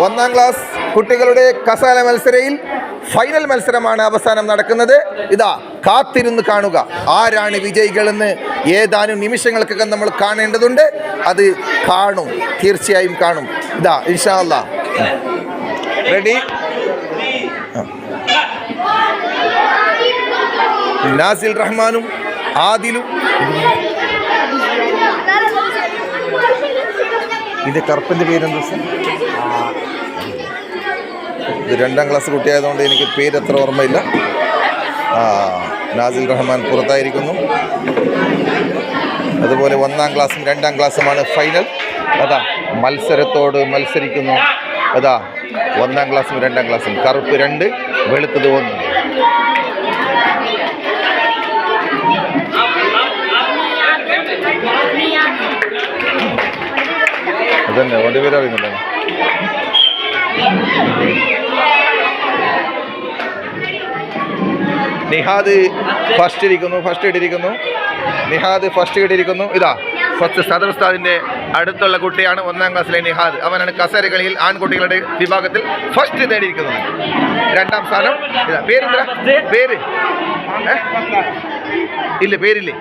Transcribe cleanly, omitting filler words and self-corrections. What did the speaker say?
ഒന്നാം ക്ലാസ് കുട്ടികളുടെ കസാല മത്സരയിൽ ഫൈനൽ മത്സരമാണ് അവസാനം നടക്കുന്നത്. ഇതാ കാത്തിരുന്ന് കാണുക ആരാണ് വിജയികളെന്ന്. ഏതാനും നിമിഷങ്ങൾക്കൊക്കെ നമ്മൾ കാണേണ്ടതുണ്ട്. അത് കാണും, തീർച്ചയായും കാണും. ഇതാ ഇൻഷാ അല്ലാഹ് റെഡി. നാസിൽ റഹ്മാനും ആദിലും. ഇതിൻ്റെ കറുപ്പിൻ്റെ പേരെന്താ? ഇത് 2ാം ക്ലാസ് കുട്ടിയായതുകൊണ്ട് എനിക്ക് പേര് അത്ര ഓർമ്മയില്ല. നാസിൽ റഹ്മാൻ പുറത്തായിരിക്കുന്നു. അതുപോലെ 1ാം ക്ലാസ്സും 2ാം ക്ലാസ്സുമാണ് ഫൈനൽ. അതാ മത്സരത്തോട് മത്സരിക്കുന്നു. അതാ 1ാം ക്ലാസ്സും 2ാം ക്ലാസ്സും. കറുപ്പ് 2, വെളുത്തത് 1. അതന്നെ ഓൻ്റെ പേര് അറിയുന്നില്ല. നിഹാദ് ഫസ്റ്റ് ഇട്ടിരിക്കുന്നു. നിഹാദ് ഫസ്റ്റ് കിട്ടിയിരിക്കുന്നു. ഇതാ ഫസ്റ്റ് സദർ ഉസ്താദിൻ്റെ അടുത്തുള്ള കുട്ടിയാണ് 1ാം ക്ലാസ്സിലെ നിഹാദ്. അവനാണ് കസേര കളിയിൽ ആൺകുട്ടികളുടെ വിഭാഗത്തിൽ ഫസ്റ്റ് നേടിയിരിക്കുന്നത്. 2ാം സ്ഥാനം. ഇതാ പേരെന്താ? പേര് ഇല്ല, പേരില്ലേ?